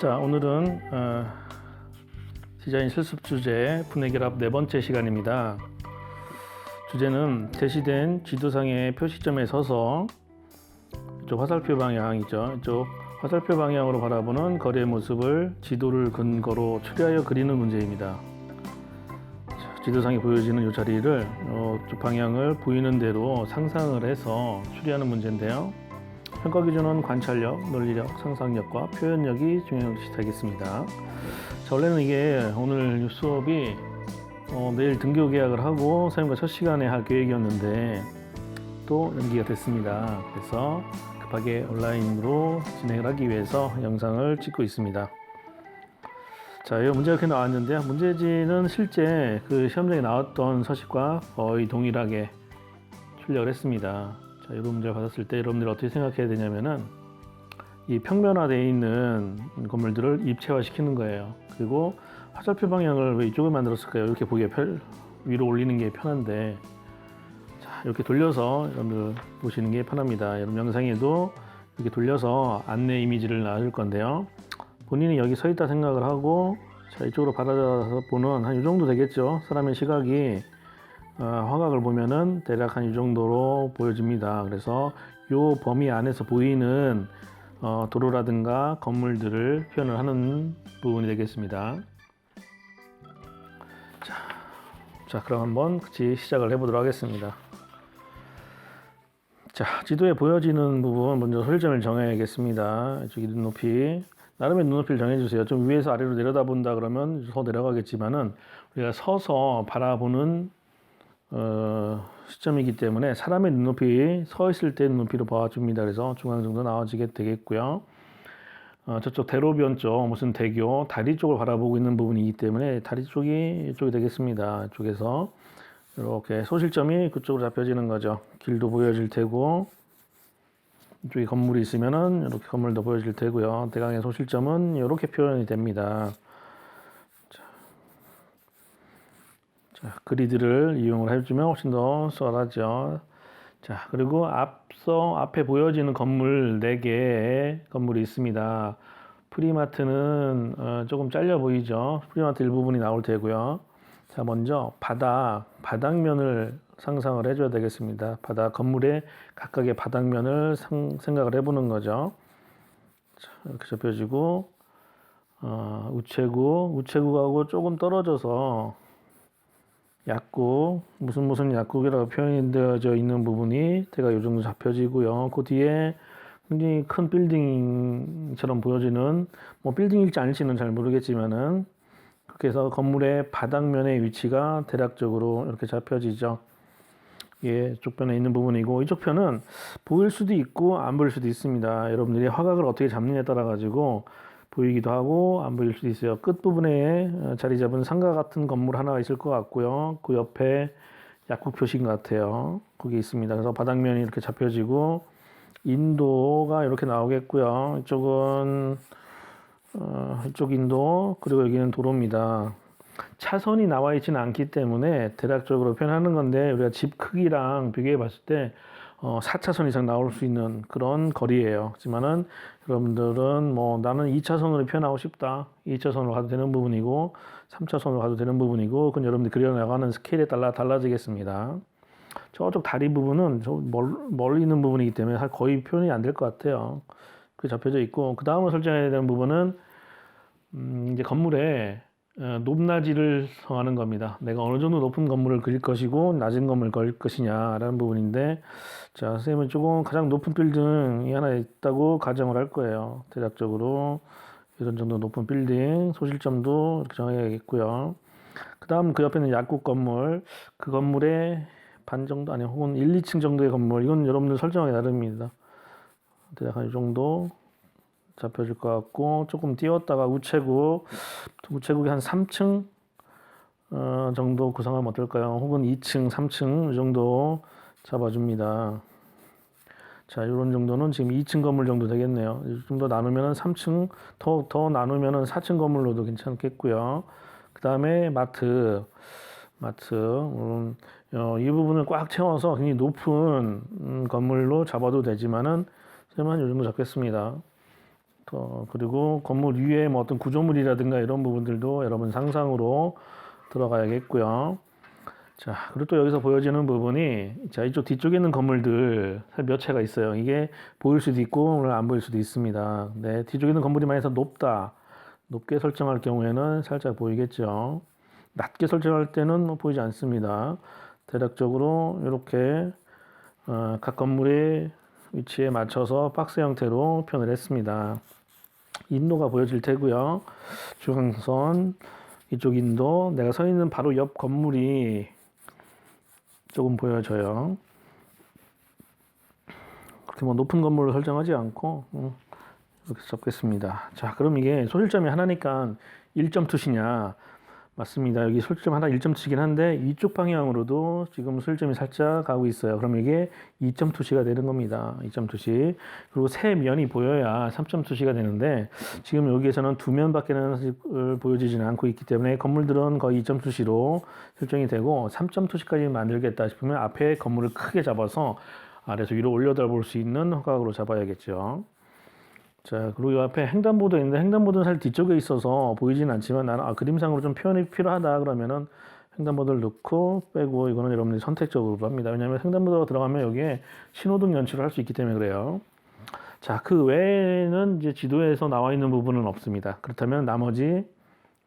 자, 오늘은 디자인 실습 주제 분해 결합 네 번째 시간입니다. 주제는 제시된 지도상의 표시점에 서서 이쪽 화살표 방향이죠. 이쪽 화살표 방향으로 바라보는 거리의 모습을 지도를 근거로 추리하여 그리는 문제입니다. 자, 지도상에 보여지는 이 자리를 이쪽 방향을 보이는 대로 상상을 해서 추리하는 문제인데요. 평가 기준은 관찰력, 논리력, 상상력과 표현력이 중요시 되겠습니다. 자, 원래는 이게 오늘 수업이 내일 등교 계약을 하고 선생님과 첫 시간에 할 계획이었는데 또 연기가 됐습니다. 그래서 급하게 온라인으로 진행을 하기 위해서 영상을 찍고 있습니다. 자, 이 문제가 이렇게 나왔는데요. 문제지는 실제 그 시험장에 나왔던 서식과 거의 동일하게 출력을 했습니다. 자, 이런 문제를 받았을 때 여러분들이 어떻게 생각해야 되냐면은 이 평면화되어 있는 건물들을 입체화 시키는 거예요. 그리고 화살표 방향을 왜 이쪽을 만들었을까요? 이렇게 보기에 위로 올리는 게 편한데, 자, 이렇게 돌려서 여러분들 보시는 게 편합니다. 여러분 영상에도 이렇게 돌려서 안내 이미지를 놔줄 건데요. 본인이 여기 서 있다 생각을 하고, 자, 이쪽으로 바라봐서 보는 한 이 정도 되겠죠. 사람의 시각이 화각을 보면은 대략 한 이 정도로 보여집니다. 그래서 이 범위 안에서 보이는 도로라든가 건물들을 표현을 하는 부분이 되겠습니다. 자, 그럼 한번 같이 시작을 해보도록 하겠습니다. 자, 지도에 보여지는 부분 먼저 소실점을 정해야겠습니다. 이쪽이 눈높이, 나름의 눈높이를 정해주세요. 좀 위에서 아래로 내려다본다 그러면 더 내려가겠지만은 우리가 서서 바라보는 시점이기 때문에 사람의 눈높이, 서 있을 때 눈높이로 봐줍니다. 그래서 중앙 정도 나와지게 되겠고요. 저쪽 대로변 쪽, 무슨 대교, 다리 쪽을 바라보고 있는 부분이기 때문에 다리 쪽이 이쪽이 되겠습니다. 이쪽에서 이렇게 소실점이 그쪽으로 잡혀지는 거죠. 길도 보여질 테고, 이쪽에 건물이 있으면은 이렇게 건물도 보여질 테고요. 대강의 소실점은 이렇게 표현이 됩니다. 자, 그리드를 이용을 해주면 훨씬 더 수월하죠. 자, 그리고 앞에 보여지는 건물 4개의 건물이 있습니다. 프리마트는 조금 잘려 보이죠. 프리마트 일부분이 나올 테고요. 자, 먼저 바닥면을 상상을 해줘야 되겠습니다. 건물의 각각의 바닥면을 생각을 해보는 거죠. 자, 이렇게 접혀지고 우체국하고 조금 떨어져서 약국, 무슨 약국이라고 표현이 되어져 있는 부분이 대가 이 정도 잡혀지고요. 그 뒤에 굉장히 큰 빌딩처럼 보여지는, 뭐 빌딩일지 아닐지는 잘 모르겠지만은, 그렇게 해서 건물의 바닥면의 위치가 대략적으로 이렇게 잡혀지죠. 예, 이쪽 편에 있는 부분이고, 이쪽 편은 보일 수도 있고 안 보일 수도 있습니다. 여러분들이 화각을 어떻게 잡느냐에 따라 가지고 보이기도 하고 안 보일 수도 있어요. 끝부분에 자리 잡은 상가 같은 건물 하나가 있을 것 같고요. 그 옆에 약국 표시인 것 같아요. 거기 있습니다. 그래서 바닥면이 이렇게 잡혀지고 인도가 이렇게 나오겠고요. 이쪽은 이쪽 인도, 그리고 여기는 도로입니다. 차선이 나와 있지는 않기 때문에 대략적으로 표현하는 건데, 우리가 집 크기랑 비교해 봤을 때 4차선 이상 나올 수 있는 그런 거리예요. 하지만은 여러분들은 뭐 나는 2차선으로 표현하고 싶다, 2차선으로 가도 되는 부분이고 3차선으로 가도 되는 부분이고, 그건 여러분들이 그려나가는 스케일에 따라 달라지겠습니다. 저쪽 다리 부분은 멀리 있는 부분이기 때문에 거의 표현이 안 될 것 같아요. 그게 잡혀져 있고, 그 다음으로 설정해야 되는 부분은 이제 건물의 높낮이를 정하는 겁니다. 내가 어느 정도 높은 건물을 그릴 것이고 낮은 건물을 그릴 것이냐라는 부분인데, 자, 선생님은 조금 가장 높은 빌딩이 하나 있다고 가정을 할 거예요. 대략적으로 이런 정도 높은 빌딩, 소실점도 이렇게 정해야겠고요. 그 다음 그 옆에는 약국 건물, 그 건물의 반 정도, 아니 혹은 1, 2층 정도의 건물, 이건 여러분들 설정하기 나름입니다. 대략 한 이 정도 잡혀질 것 같고, 조금 띄웠다가 우체국이 한 3층 정도 구성하면 어떨까요? 혹은 2층, 3층 이 정도 잡아줍니다. 자, 이런 정도는 지금 2층 건물 정도 되겠네요. 좀 더 나누면은 3층, 더 나누면은 4층 건물로도 괜찮겠고요. 그 다음에 마트, 이 부분을 꽉 채워서 굉장히 높은 건물로 잡아도 되지만은, 이 정도 잡겠습니다. 그리고 건물 위에 뭐 어떤 구조물이라든가 이런 부분들도 여러분 상상으로 들어가야겠고요. 자, 그리고 또 여기서 보여지는 부분이, 자, 이쪽 뒤쪽에 있는 건물들 몇 채가 있어요. 이게 보일 수도 있고 안 보일 수도 있습니다. 네, 뒤쪽에 있는 건물이 만약에 높다, 높게 설정할 경우에는 살짝 보이겠죠. 낮게 설정할 때는 뭐 보이지 않습니다. 대략적으로 이렇게 각 건물의 위치에 맞춰서 박스 형태로 표현을 했습니다. 인도가 보여질 테고요. 중앙선, 이쪽 인도, 내가 서 있는 바로 옆 건물이 조금 보여져요. 그렇게 뭐 높은 건물을 설정하지 않고 이렇게 잡겠습니다. 자, 그럼 이게 소실점이 하나니까 1점 투시냐? 맞습니다. 여기 소실점 하나 1점 투시긴 한데 이쪽 방향으로도 지금 소실점이 살짝 가고 있어요. 그럼 이게 2점 투시가 되는 겁니다. 2점 투시. 그리고 세 면이 보여야 3점 투시가 되는데 지금 여기에서는 두 면밖에는 보여지지는 않고 있기 때문에 건물들은 거의 2점 투시로 설정이 되고 3점 투시까지 만들겠다 싶으면 앞에 건물을 크게 잡아서 아래에서 위로 올려다 볼 수 있는 허각으로 잡아야겠죠. 자, 그리고 이 앞에 횡단보도 있는데 횡단보도는 사실 뒤쪽에 있어서 보이진 않지만 나는 그림상으로 좀 표현이 필요하다 그러면은 횡단보도를 넣고 빼고 이거는 여러분들이 선택적으로 합니다. 왜냐하면 횡단보도가 들어가면 여기에 신호등 연출을 할 수 있기 때문에 그래요. 자, 그 외에는 이제 지도에서 나와 있는 부분은 없습니다. 그렇다면 나머지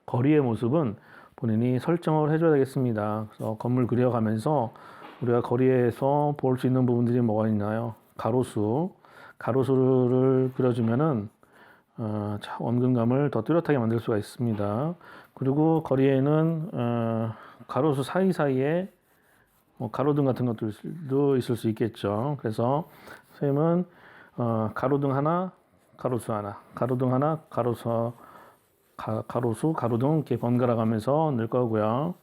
거리의 모습은 본인이 설정을 해줘야 되겠습니다. 그래서 건물 그려가면서 우리가 거리에서 볼 수 있는 부분들이 뭐가 있나요? 가로수를 그려주면은 원근감을 더 뚜렷하게 만들 수가 있습니다. 그리고 거리에는 가로수 사이사이에 뭐 가로등 같은 것들도 있을 수 있겠죠. 그래서 선생님은 가로등 하나, 가로수 하나, 가로등 하나, 가로수, 가로등 이렇게 번갈아 가면서 넣을 거고요.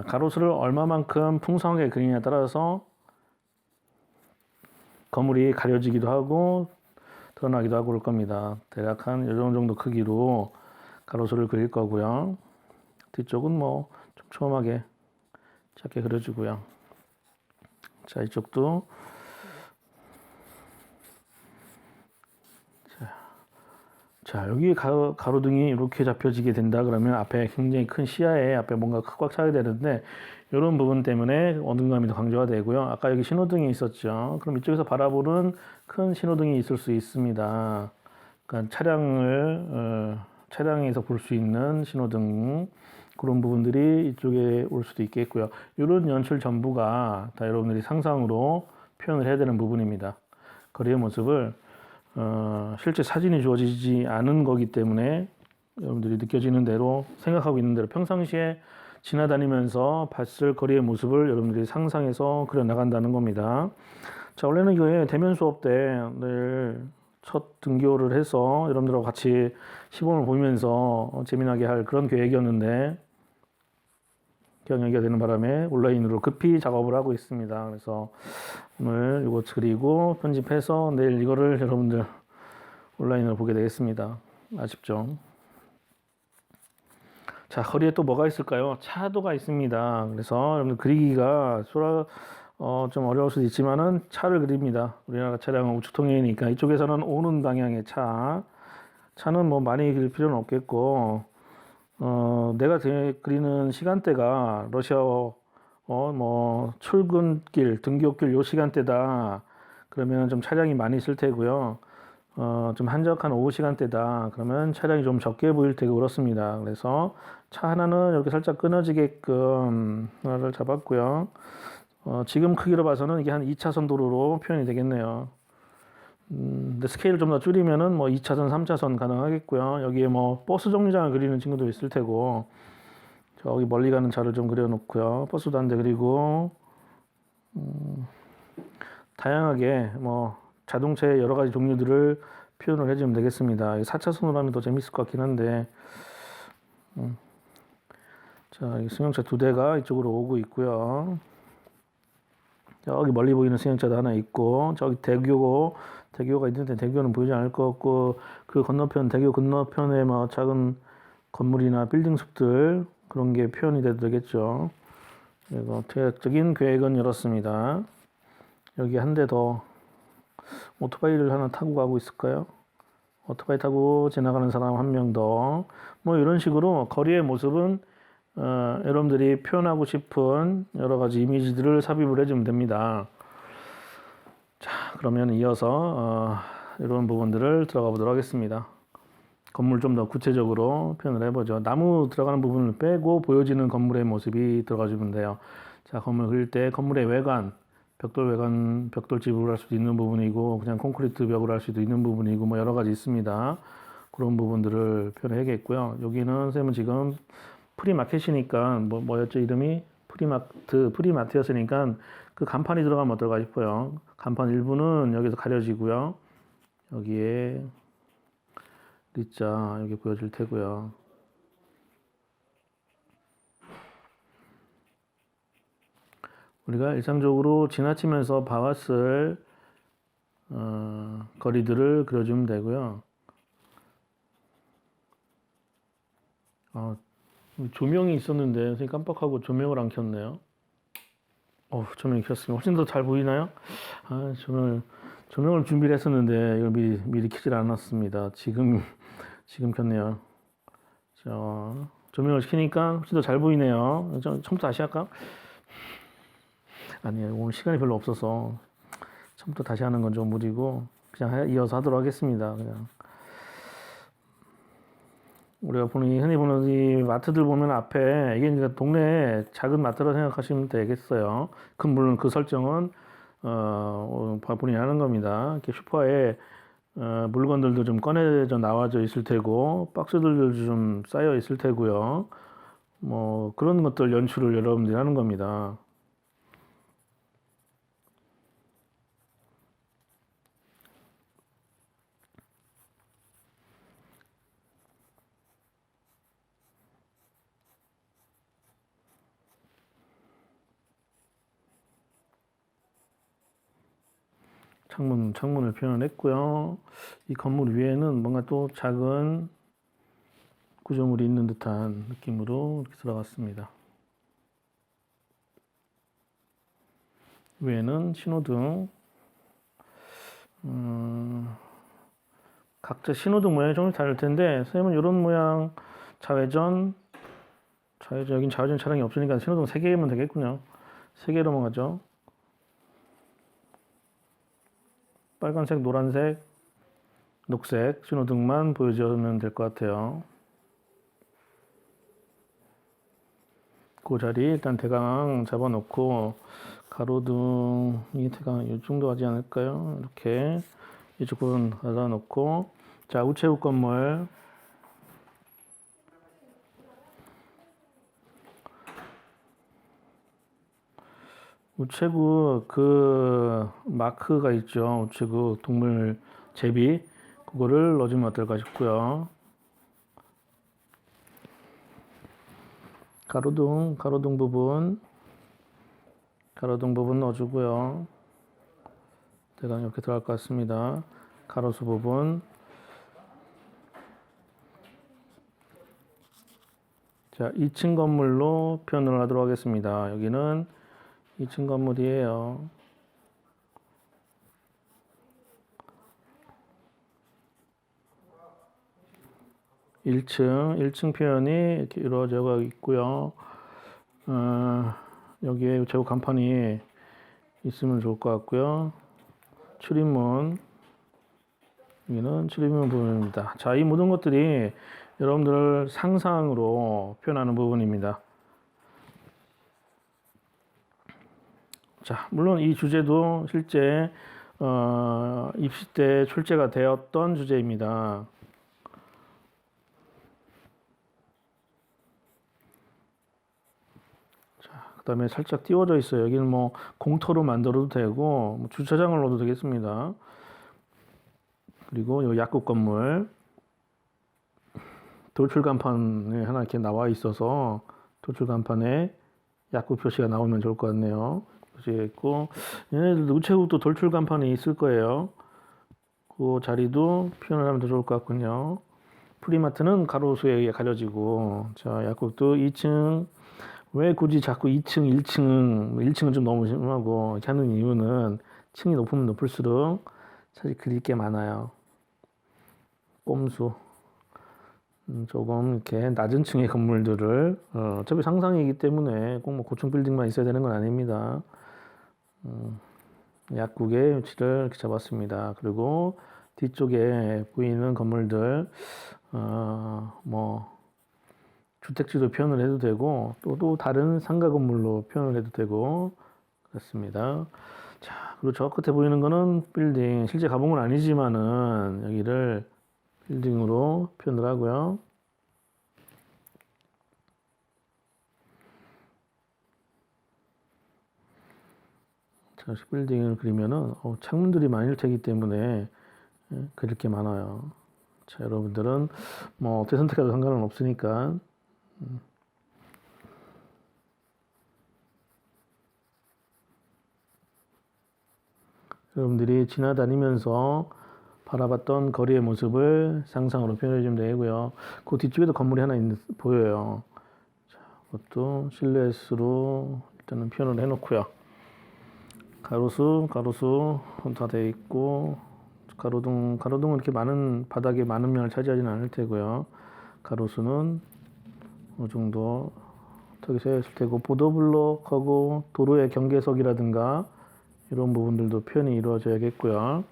가로수를 얼마만큼 풍성하게 그리냐에 따라서 건물이 가려지기도 하고 드러나기도 하고 그럴 겁니다. 대략 한 이 정도 크기로 가로수를 그릴 거고요. 뒤쪽은 뭐 촘촘하게 작게 그려주고요. 자, 이쪽도 자, 여기 가로등이 이렇게 잡혀지게 된다 그러면 앞에 굉장히 큰 시야에 앞에 뭔가 꽉 차야 되는데 이런 부분 때문에 어둠감이 더 강조가 되고요. 아까 여기 신호등이 있었죠. 그럼 이쪽에서 바라보는 큰 신호등이 있을 수 있습니다. 그러니까 차량에서 볼 수 있는 신호등 그런 부분들이 이쪽에 올 수도 있겠고요. 이런 연출 전부가 다 여러분들이 상상으로 표현을 해야 되는 부분입니다. 거리의 모습을 실제 사진이 주어지지 않은 거기 때문에 여러분들이 느껴지는 대로 생각하고 있는 대로 평상시에 지나다니면서 봤을 거리의 모습을 여러분들이 상상해서 그려나간다는 겁니다. 자, 원래는 이거에 대면 수업 때 늘 첫 등교를 해서 여러분들하고 같이 시범을 보면서 재미나게 할 그런 계획이었는데 경연기가 되는 바람에 온라인으로 급히 작업을 하고 있습니다. 그래서 오늘 이거 그리고 편집해서 내일 이거를 여러분들 온라인으로 보게 되겠습니다. 아쉽죠? 자, 거리에 또 뭐가 있을까요? 차도가 있습니다. 그래서 여러분들 그리기가 좀 어려울 수도 있지만은 차를 그립니다. 우리나라 차량은 우측통행이니까 이쪽에서는 오는 방향의 차는 뭐 많이 그릴 필요는 없겠고 내가 그리는 시간대가 러시아 뭐 출근길, 등교길 요 시간대다. 그러면 좀 차량이 많이 있을 테고요. 좀 한적한 오후 시간대다. 그러면 차량이 좀 적게 보일 테고 그렇습니다. 그래서 차 하나는 이렇게 살짝 끊어지게끔 하나를 잡았고요. 지금 크기로 봐서는 이게 한 2차선 도로로 표현이 되겠네요. 근데 스케일을 좀 더 줄이면은 뭐 2차선, 3차선 가능하겠고요. 여기에 뭐 버스 정류장을 그리는 친구도 있을 테고, 저기 멀리 가는 차를 좀 그려놓고요. 버스도 한 대 그리고, 다양하게 뭐 자동차의 여러 가지 종류들을 표현을 해주면 되겠습니다. 4차선으로 하면 더 재밌을 것 같긴 한데, 자, 승용차 2대가 이쪽으로 오고 있고요. 저기 멀리 보이는 승용차도 하나 있고, 저기 대교가 있는데 대교는 보이지 않을 것 같고, 그 건너편, 대교 건너편에 뭐 작은 건물이나 빌딩 숲들, 그런 게 표현이 돼도 되겠죠. 그리고 대략적인 계획은 이렇습니다. 여기 한 대 더 오토바이를 하나 타고 가고 있을까요? 오토바이 타고 지나가는 사람 한 명 더. 뭐 이런 식으로 거리의 모습은 여러분들이 표현하고 싶은 여러 가지 이미지들을 삽입을 해주면 됩니다. 자, 그러면 이어서 이런 부분들을 들어가 보도록 하겠습니다. 건물 좀 더 구체적으로 표현을 해보죠. 나무 들어가는 부분을 빼고 보여지는 건물의 모습이 들어가주면 돼요. 자, 건물 그릴 때 건물의 외관, 벽돌 외관, 벽돌집으로 할 수도 있는 부분이고 그냥 콘크리트 벽으로 할 수도 있는 부분이고 뭐 여러 가지 있습니다. 그런 부분들을 표현해야겠고요. 여기는 선생님은 지금 프리마켓이니까 뭐였죠 이름이? 프리마트였으니까 그 간판이 들어가면 어떨까 싶어요. 간판 일부는 여기서 가려지고요. 여기에 리자 여기 보여줄 테고요. 우리가 일상적으로 지나치면서 봐왔을 거리들을 그려주면 되고요. 조명이 있었는데 선생님 깜빡하고 조명을 안 켰네요. 조명이 켰으면 훨씬 더 잘 보이나요? 조명을 준비를 했었는데 이걸 미리 켜질 않았습니다. 지금 켰네요. 자, 조명을 켜니까 훨씬 더 잘 보이네요. 처음부터 다시 할까? 아니에요. 오늘 시간이 별로 없어서 처음부터 다시 하는 건 좀 무리고 그냥 이어서 하도록 하겠습니다. 그냥 우리가 흔히 보는 이 마트들 보면 앞에 이게 이제 동네 작은 마트라고 생각하시면 되겠어요. 물론 그 설정은 본인이 하는 겁니다. 이렇게 슈퍼에 물건들도 좀 꺼내져 나와져 있을 테고 박스들도 좀 쌓여 있을 테고요. 뭐 그런 것들 연출을 여러분들이 하는 겁니다. 창문을 표현했고요. 이 건물 위에는 뭔가 또 작은 구조물이 있는 듯한 느낌으로 이렇게 들어갔습니다. 위에는 신호등. 각자 신호등 모양이 조금 다를 텐데 선생님은 이런 모양 좌회전 여긴 좌회전 차량이 없으니까 신호등 3개면 되겠군요. 3개로만 가죠. 빨간색, 노란색, 녹색 신호등만 보여주면 될 것 같아요. 그 자리 일단 대강 잡아놓고 가로등이 대강 이 정도 하지 않을까요? 이렇게 이쪽은 갈아놓고 자 우체국 건물 우체국 그 마크가 있죠. 우체국 동물 제비 그거를 넣어주면 어떨까 싶고요. 가로등 부분 넣어주고요. 대강 이렇게 들어갈 것 같습니다. 가로수 부분. 자, 2층 건물로 표현을 하도록 하겠습니다. 여기는 2층 건물이에요. (1층) 표현이 이렇게 이루어져 있고요. 여기에 제고 간판이 있으면 좋을 것 같고요. 출입문, 여기는 출입문 부분입니다. 자, 이 모든 것들이 여러분들 상상으로 표현하는 부분입니다. 자, 물론 이 주제도 실제 입시 때 출제가 되었던 주제입니다. 그 다음에 살짝 띄워져 있어요. 여기는 뭐 공터로 만들어도 되고 뭐 주차장을 넣어도 되겠습니다. 그리고 이 약국 건물 돌출 간판이 하나 이렇게 나와 있어서 돌출 간판에 약국 표시가 나오면 좋을 것 같네요. 표시가 있고 얘네들도 우체국도 돌출 간판이 있을 거예요. 그 자리도 표현을 하면 더 좋을 것 같군요. 프리마트는 가로수에 가려지고 자 약국도 2층 왜 굳이 자꾸 2층, 1층은 좀 너무 심하고 이렇게 하는 이유는 층이 높으면 높을수록 사실 그릴 게 많아요. 꼼수. 조금 이렇게 낮은 층의 건물들을 어차피 상상이기 때문에 꼭 뭐 고층 빌딩만 있어야 되는 건 아닙니다. 약국의 위치를 이렇게 잡았습니다. 그리고 뒤쪽에 보이는 건물들 뭐 주택지로 표현을 해도 되고 또 다른 상가 건물로 표현을 해도 되고 그렇습니다. 자, 그리고 저 끝에 보이는 거는 빌딩. 실제 가본 건 아니지만은 여기를 빌딩으로 표현을 하고요. 자, 빌딩을 그리면은 창문들이 많을 테기 때문에 그릴 게 많아요. 자, 여러분들은 뭐 어떻게 선택해도 상관은 없으니까 여러분들이 지나다니면서 바라봤던 거리의 모습을 상상으로 표현해 주면 되고요. 그 뒤쪽에도 건물이 하나 보여요. 자, 그것도 실루엣으로 일단은 표현을 해놓고요. 가로수 다 되어 있고 가로등은 이렇게 많은 바닥에 많은 면을 차지하지는 않을 테고요. 가로수는 어느 정도 턱이 서 있을 테고 보도블록하고 도로의 경계석이라든가 이런 부분들도 표현이 이루어져야겠고요.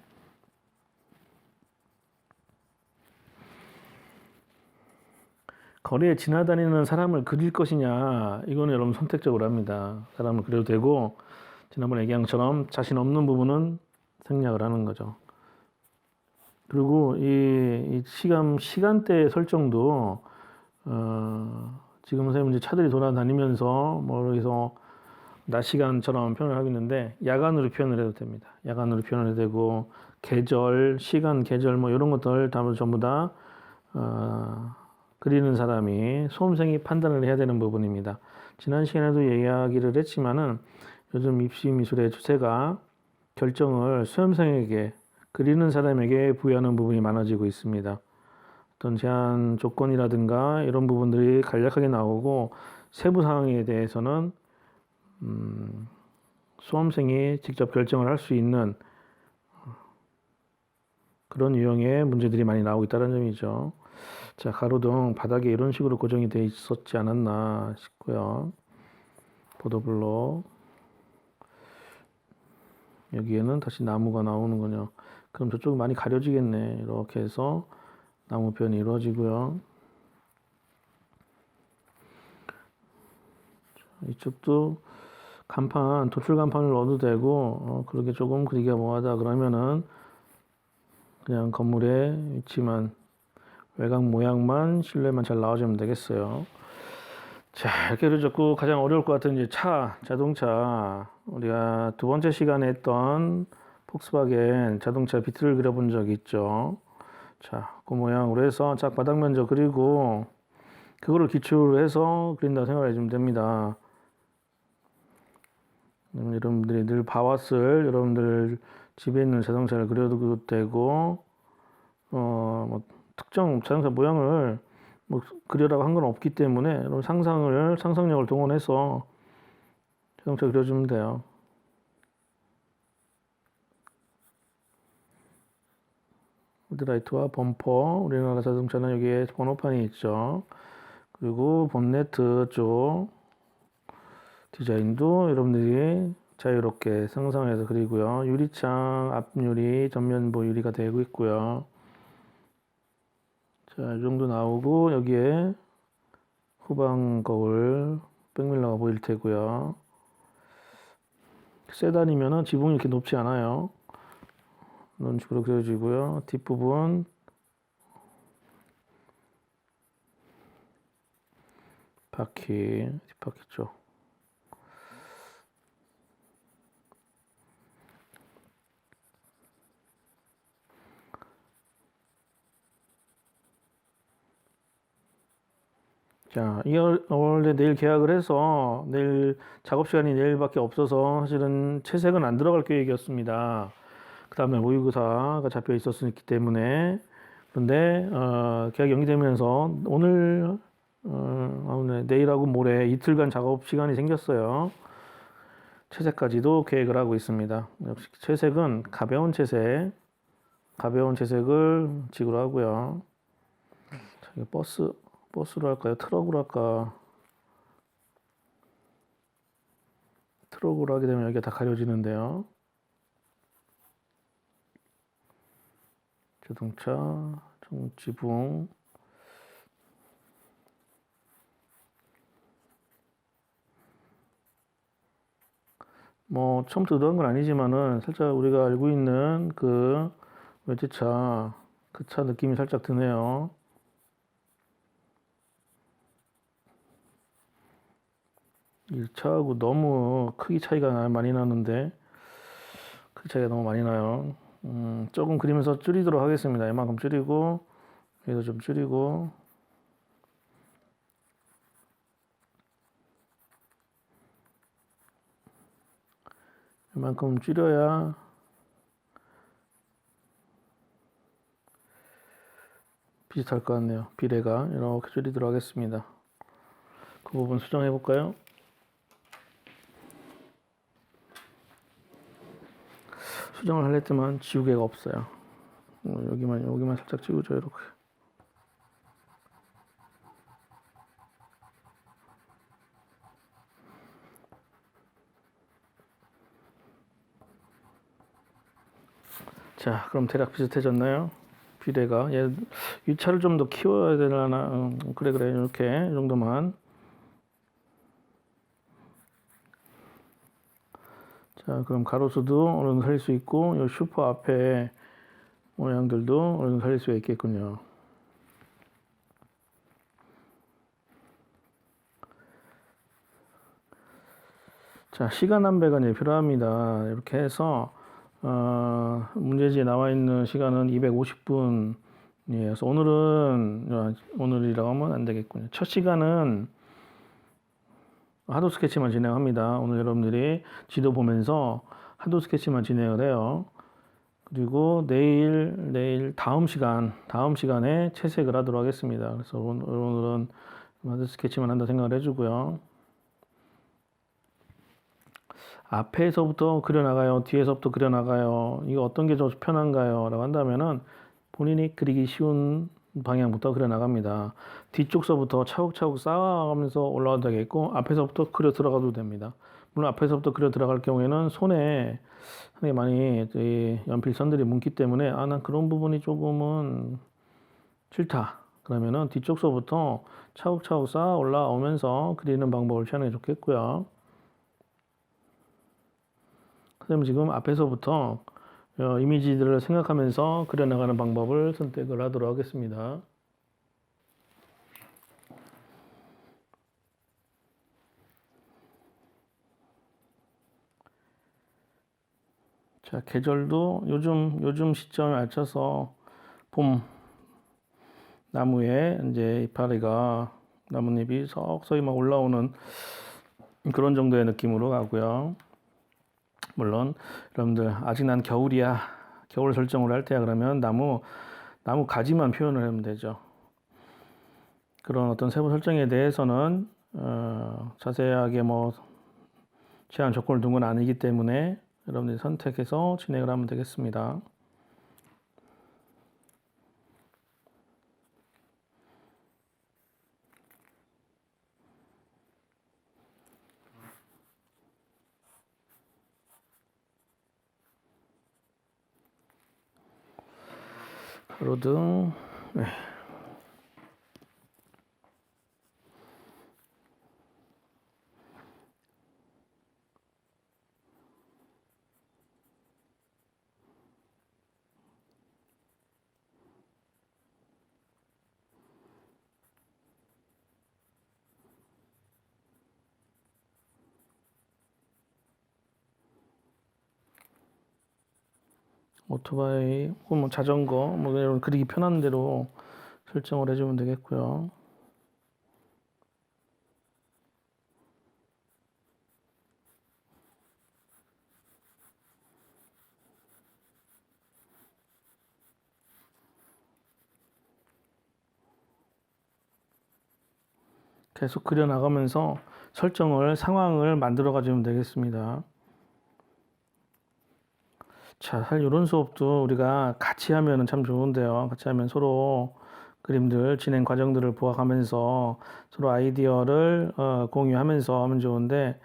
거리에 지나다니는 사람을 그릴 것이냐 이거는 여러분 선택적으로 합니다. 사람을 그려도 되고 지난번에 얘기한 것처럼 자신 없는 부분은 생략을 하는 거죠. 그리고 이 시간대 설정도 지금 선생님 이제 차들이 돌아다니면서 뭐 여기서 낮 시간처럼 표현을 하고 있는데 야간으로 표현을 해도 됩니다. 야간으로 표현을 해도 되고 계절, 시간, 계절 뭐 이런 것들 다 전부 다 그리는 사람이 수험생이 판단을 해야 되는 부분입니다. 지난 시간에도 이야기를 했지만은 요즘 입시 미술의 추세가 결정을 수험생에게 그리는 사람에게 부여하는 부분이 많아지고 있습니다. 어떤 제한 조건이라든가 이런 부분들이 간략하게 나오고 세부 사항에 대해서는 수험생이 직접 결정을 할 수 있는 그런 유형의 문제들이 많이 나오고 있다는 점이죠. 자, 가로등 바닥에 이런 식으로 고정이 되어 있었지 않았나 싶고요. 보도블록 여기에는 다시 나무가 나오는군요. 그럼 저쪽은 많이 가려지겠네. 이렇게 해서 나무 표현이 이루어지고요. 이쪽도 간판, 도출 간판을 넣어도 되고 그렇게 조금 그리기가 뭐하다 그러면은 그냥 건물의 위치만 외곽 모양만 실루엣만 잘 나와주면 되겠어요. 자, 이렇게 그려졌고 가장 어려울 것 같은 이제 자동차 우리가 두 번째 시간에 했던 폭스바겐 자동차 비트를 그려본 적이 있죠. 자, 그 모양으로 해서 짝 바닥 면적 그리고 그거를 기초로 해서 그린다고 생각해 주면 됩니다. 여러분들이 늘 봐왔을 여러분들 집에 있는 자동차를 그려도 되고 뭐 특정 자동차 모양을 뭐 그려라고 한 건 없기 때문에 상상력을 동원해서 자동차 그려주면 돼요. 헤드라이트와 범퍼, 우리나라 자동차는 여기에 번호판이 있죠. 그리고 본네트 쪽 디자인도 여러분들이 자유롭게 상상해서 그리고요. 유리창, 앞유리, 전면부 유리가 되고 있고요. 자, 이 정도 나오고 여기에 후방 거울, 백밀러가 보일 테고요. 세단이면은 지붕이 이렇게 높지 않아요. 이런 식으로 그려지고요. 뒷부분 뒷바퀴 쪽. 자, 원래 내일 계약을 해서 내일 작업 시간이 내일밖에 없어서 사실은 채색은 안 들어갈 계획이었습니다. 그 다음에 모의고사가 잡혀 있었기 때문에 그런데 계약 연기되면서 오늘 내일하고 모레 이틀간 작업 시간이 생겼어요. 채색까지도 계획을 하고 있습니다. 역시 채색은 가벼운 채색 가벼운 채색을 지구로 하고요. 자, 이거 버스로 할까요? 트럭으로 할까? 트럭으로 하게 되면 여기가 다 가려지는데요. 자동차, 지붕. 뭐 처음부터 의도한 건 아니지만은 살짝 우리가 알고 있는 그 외제차, 그 차 느낌이 살짝 드네요. 이 차하고 너무 크기 차이가 많이 나는데 크기 차이가 너무 많이 나요. 조금 그리면서 줄이도록 하겠습니다. 이만큼 줄이고 여기도 좀 줄이고 이만큼 줄여야 비슷할 것 같네요. 비례가 이렇게 줄이도록 하겠습니다. 그 부분 수정해 볼까요? 수정을 할 때만 지우개가 없어요. 여기만 살짝 지우죠. 이렇게. 자, 그럼 대략 비슷해졌나요? 비례가 위차를 좀 더 키워야 되려나? 그래 이렇게 이 정도만. 자, 그럼 가로수도 어느 정도 살릴 수 있고 이 슈퍼 앞에 모양들도 어느 정도 살릴 수 있겠군요. 자, 시간 안배가 이제 필요합니다. 이렇게 해서 문제지에 나와 있는 시간은 250분. 예, 그래서 오늘이라고 하면 안 되겠군요. 첫 시간은 하도 스케치만 진행합니다. 오늘 여러분들이 지도 보면서 하도 스케치만 진행을 해요. 그리고 내일 다음 시간에 채색을 하도록 하겠습니다. 그래서 오늘은 하도 스케치만 한다 생각을 해주고요. 앞에서부터 그려나가요? 뒤에서부터 그려나가요? 이거 어떤 게 더 편한가요? 라고 한다면은 본인이 그리기 쉬운 방향부터 그려나갑니다. 뒤쪽서부터 차곡차곡 쌓아가면서 올라가도 되겠고 앞에서부터 그려 들어가도 됩니다. 물론 앞에서부터 그려 들어갈 경우에는 손에 상당히 많이 연필선들이 뭉기 때문에 난 그런 부분이 조금은 싫다. 그러면은 뒤쪽서부터 차곡차곡 쌓아 올라오면서 그리는 방법을 취하는 게 좋겠고요. 그다음에 지금 앞에서부터 이미지들을 생각하면서 그려나가는 방법을 선택을 하도록 하겠습니다. 자, 계절도 요즘 시점에 맞춰서 봄 나무에 이제 이파리가 나뭇잎이 서서히 막 올라오는 그런 정도의 느낌으로 가고요. 물론 여러분들 아직 난 겨울이야, 겨울 설정을 할 때야 그러면 나무 가지만 표현을 하면 되죠. 그런 어떤 세부 설정에 대해서는 자세하게 뭐 제한 조건을 둔 건 아니기 때문에 여러분들이 선택해서 진행을 하면 되겠습니다. 가로등. 네. 오토바이 혹은 뭐 자전거 뭐 이런 그리기 편한 대로 설정을 해주면 되겠고요. 계속 그려나가면서 상황을 만들어 가지면 되겠습니다. 자, 사실 이런 수업도 우리가 같이 하면은 참 좋은데요. 같이 하면 서로 그림들, 진행 과정들을 보아가면서 서로 아이디어를 공유하면서 하면 좋은데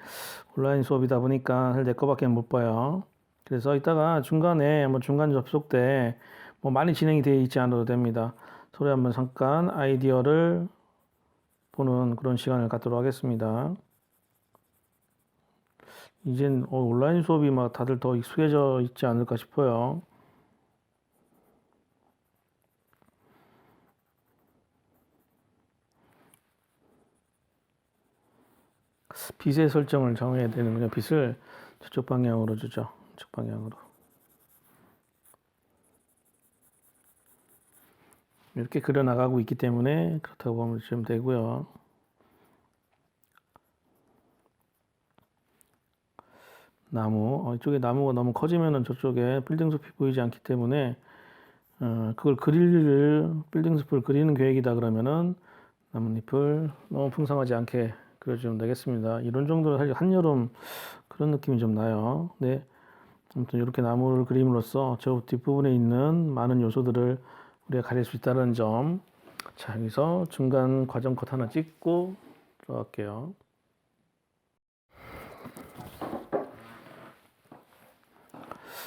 온라인 수업이다 보니까 사실 내 거밖에 못 봐요. 그래서 이따가 중간에 뭐 중간 접속 때 뭐 많이 진행이 되어 있지 않아도 됩니다. 서로 한번 잠깐 아이디어를 보는 그런 시간을 갖도록 하겠습니다. 이젠 온라인 수업이 막 다들 더 익숙해져 있지 않을까 싶어요. 빛의 설정을 정해야 되는군요. 빛을 저쪽 방향으로 주죠. 저쪽 방향으로. 이렇게 그려나가고 있기 때문에 그렇다고 보면 좀 되고요. 나무, 이쪽에 나무가 너무 커지면은 저쪽에 빌딩 숲이 보이지 않기 때문에 그걸 빌딩 숲을 그리는 계획이다 그러면은 나뭇잎을 너무 풍성하지 않게 그려주면 되겠습니다. 이런 정도로 사실 한여름 그런 느낌이 좀 나요. 네. 아무튼 이렇게 나무를 그림으로써 저 뒷부분에 있는 많은 요소들을 우리가 가릴 수 있다는 점. 자, 여기서 중간 과정 컷 하나 찍고 들어갈게요.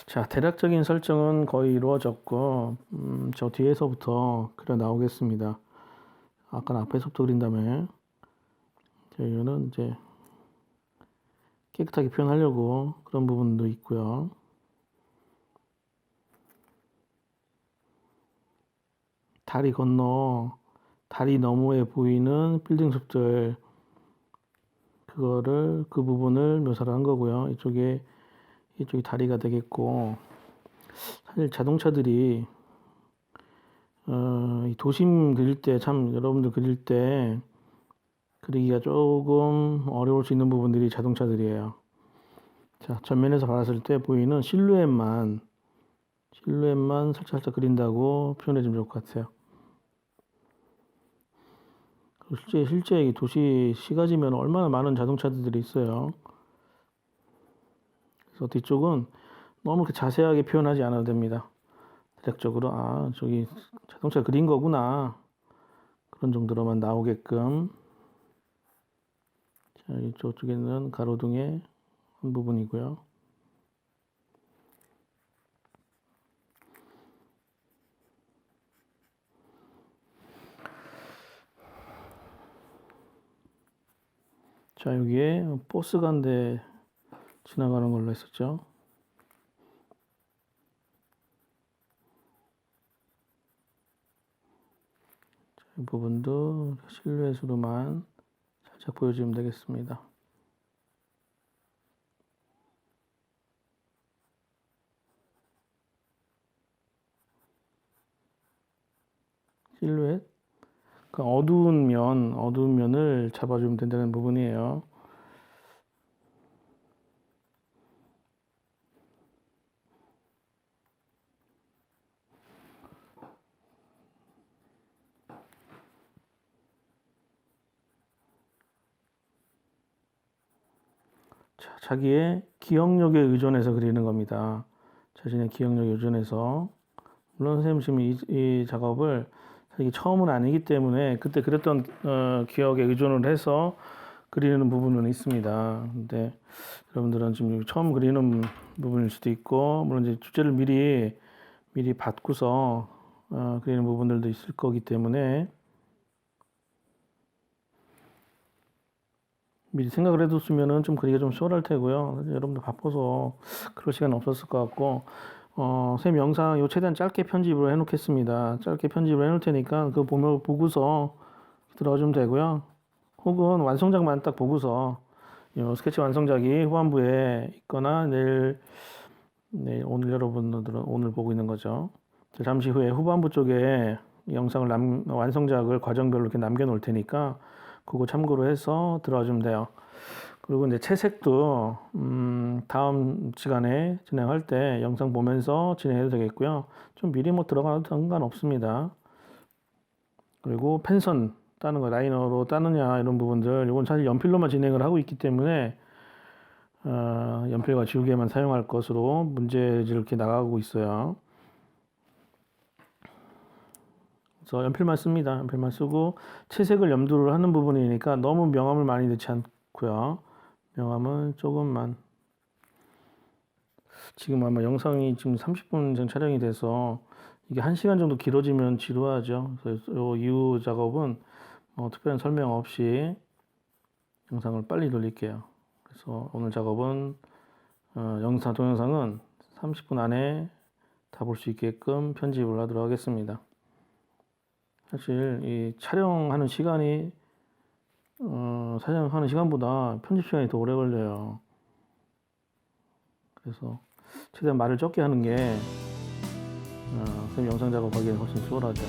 자, 대략적인 설정은 거의 이루어졌고, 저 뒤에서부터 그려 나오겠습니다. 아까는 앞에서부터 그린 다음에, 이거는 이제 깨끗하게 표현하려고 그런 부분도 있고요. 다리 너머에 보이는 빌딩 숲들, 그 부분을 묘사를 한 거고요. 이쪽이 다리가 되겠고, 사실 자동차들이, 이 도심 그릴 때, 참, 여러분들 그릴 때, 그리기가 조금 어려울 수 있는 부분들이 자동차들이에요. 자, 전면에서 봤을 때 보이는 실루엣만 살짝 그린다고 표현해 주면 좋을 것 같아요. 실제 이 도시 시가지면 얼마나 많은 자동차들이 있어요. 그래서 뒤쪽은 너무 이렇게 자세하게 표현하지 않아도 됩니다. 대략적으로 저기 자동차 그린 거구나 그런 정도로만 나오게끔. 자, 이쪽에는 가로등의 한 부분이고요. 자, 여기에 버스가 한 대 지나가는 걸로 했었죠. 자, 이 부분도 실루엣으로만 살짝 보여주면 되겠습니다. 실루엣, 그 어두운 면을 잡아주면 된다는 부분이에요. 자, 자기의 기억력에 의존해서 그리는 겁니다. 자신의 기억력에 의존해서. 물론 선생님 지금 이 작업을 이게 처음은 아니기 때문에 그때 그랬던 기억에 의존을 해서 그리는 부분은 있습니다. 근데 여러분들은 지금 처음 그리는 부분일 수도 있고, 물론 이제 주제를 미리 받고서 그리는 부분들도 있을 거기 때문에 미리 생각을 해뒀으면은 좀 그리기가 좀 수월할 테고요. 여러분들 바빠서 그럴 시간 없었을 것 같고, 선생님 영상 요 최대한 짧게 편집을 해놓겠습니다. 짧게 편집을 해놓을 테니까 그거 보고서 들어가주면 되고요. 혹은 완성작만 딱 보고서 요 스케치 완성작이 후반부에 있거나 내일 오늘 여러분들은 오늘 보고 있는 거죠. 잠시 후에 후반부 쪽에 영상을 완성작을 과정별로 이렇게 남겨놓을 테니까 그거 참고로 해서 들어주면 돼요. 그리고 이제 채색도 다음 시간에 진행할 때 영상 보면서 진행해도 되겠고요. 좀 미리 뭐 들어가도 상관없습니다. 그리고 펜선 따는 거 라이너로 따느냐 이런 부분들 이건 사실 연필로만 진행을 하고 있기 때문에 연필과 지우개만 사용할 것으로 문제지를 이렇게 나가고 있어요. 그래서 연필만 씁니다. 연필만 쓰고 채색을 염두를 하는 부분이니까 너무 명암을 많이 넣지 않고요. 명암은 조금만. 지금 아마 영상이 지금 30분 이상 촬영이 돼서 이게 1시간 정도 길어지면 지루하죠. 그래서 이 이후 작업은 특별한 설명 없이 영상을 빨리 돌릴게요. 그래서 오늘 작업은 동영상은 30분 안에 다 볼 수 있게끔 편집을 하도록 하겠습니다. 사실 이 촬영하는 시간이 촬영하는 시간보다 편집 시간이 더 오래 걸려요. 그래서 최대한 말을 적게 하는 게 그럼 영상 작업하기에 훨씬 수월하죠.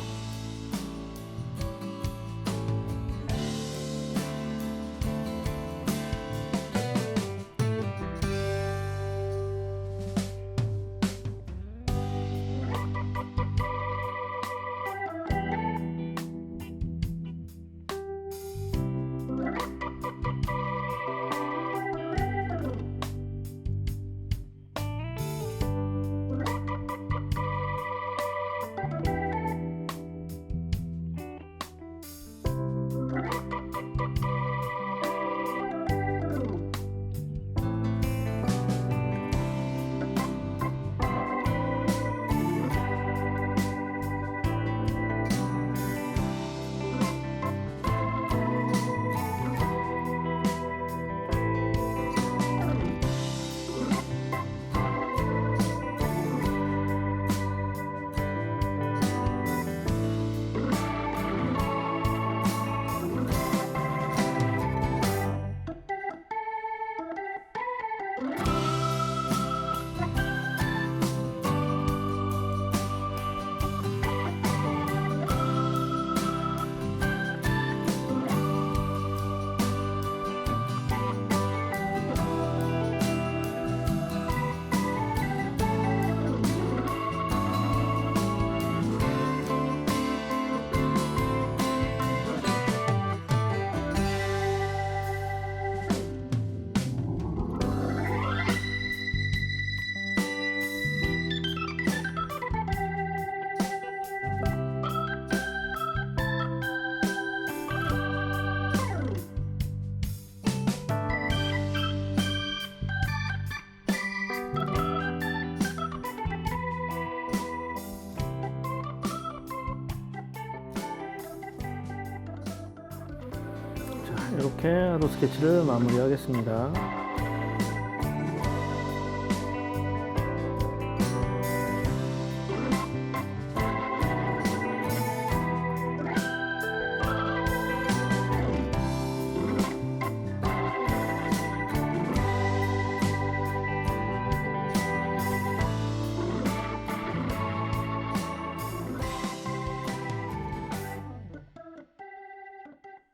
이렇게 하도 스케치를 마무리하겠습니다.